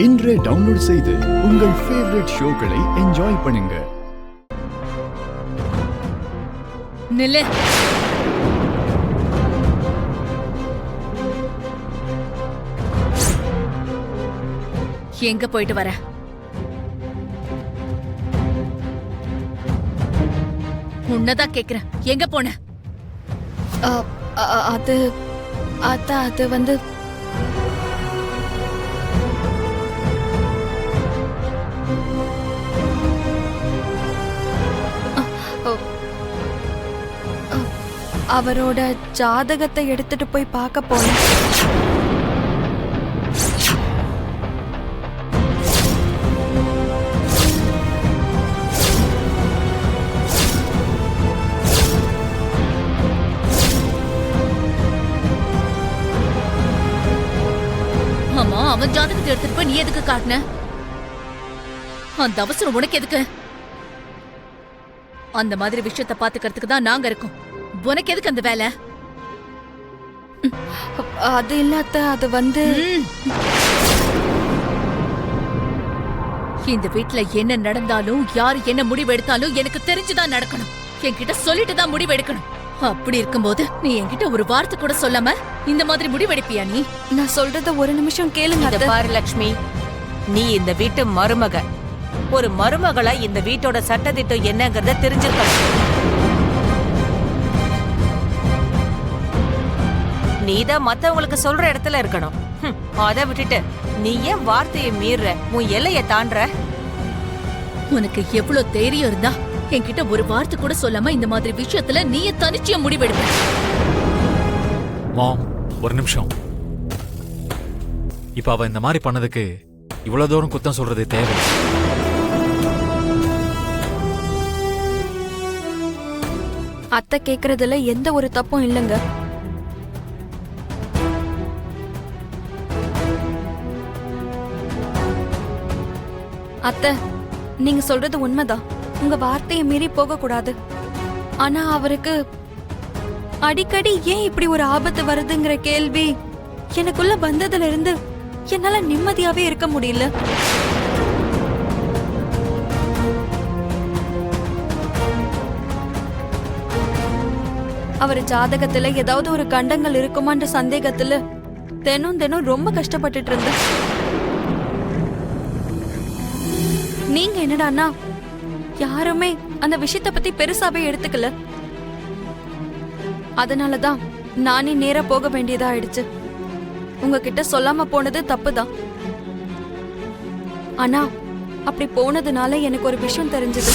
இன்றே டவுன்லோட் செய்து உங்கள் ஃபேவரட் ஷோக்களை என்ஜாய் பண்ணுங்க. நில்லு. எங்க போயிட்டு வர? உன்னதான் கேக்குறேன், எங்க போன? அது அது வந்து அவரோட ஜாதகத்தை எடுத்துட்டு போய் பார்க்க போனேன். ஆமா, அவன் ஜாதகத்தை எடுத்துட்டு போய் நீ எதுக்கு காட்டின? அந்த அவசரம் உனக்கு எதுக்கு? அந்த மாதிரி விஷயத்தை பாத்துக்கிறதுக்கு தான் நாங்க இருக்கோம். உனக்கு எதுக்கு அந்த வேலை? அது இல்லாத அது வந்து இந்த வீட்டுல என்ன நடந்தாலும் யாரு என்ன முடிவு எடுத்தாலும் எனக்கு தெரிஞ்சுதான் நடக்கணும். என்கிட்ட சொல்லிட்டு தான் முடிவு எடுக்கணும். அப்படி இருக்கும்போது நீ என்கிட்ட ஒரு வார்த்தை கூட சொல்லாம இந்த மாதிரி முடிவெடுப்பியா? நீ நான் சொல்றத ஒரு நிமிஷம் கேளுங்க. பாரு லட்சுமி, நீ இந்த வீட்டு மருமக. ஒரு மருமகளா இந்த வீட்டோட சட்டத்திட்டம் என்னங்கறத தெரிஞ்சுக்கணும். நீதான் மத்தவங்களுக்கு சொல்ற இடத்துல இருக்கணும். அத விட்டுட்டு நீ ஏன் வார்த்தையை மீற, உன் எல்லைய தாண்டற? உனக்கு எவ்வளவு தைரியம் இருந்தா என்கிட்ட ஒரு வார்த்தை கூட சொல்லாம இந்த மாதிரி விஷயத்துல நீயே தனிச்சிய முடிவெடுப்ப? மாம், ஒரு நிமிஷம். இப்ப அவ இந்த மாதிரி பண்ணதுக்கு இவ்வளவு தூரம் குத்தம் சொல்றது தேவை? அத்தை கேக்குறதுல எந்த ஒரு தப்பும் இல்லைங்க. அத்தை, நீங்க சொல்றது உண்மைதான். உங்க வார்த்தையை மீறி போக கூடாது. ஆனா அவருக்கு அடிக்கடி ஏன் இப்படி ஒரு ஆபத்து வருதுங்கிற கேள்வி எனக்குள்ள வந்ததுல இருந்து என்னால நிம்மதியாவே இருக்க முடியல. அவர் ஜாதகத்துல ஏதாவது ஒரு கண்டங்கள் இருக்குமான்ற சந்தேகத்துல தினம் தினம் ரொம்ப கஷ்டப்பட்டுட்டு இருந்த. நீங்க என்னடான்னா யாருமே அந்த விஷயத்த பத்தி பெருசாவே எடுத்துக்கல. அதனாலதான் நானே நேரா போக வேண்டியதா ஆயிடுச்சு. உங்ககிட்ட சொல்லாம போனது தப்புதான். ஆனா அப்படி போனதுனால எனக்கு ஒரு விஷயம் தெரிஞ்சது.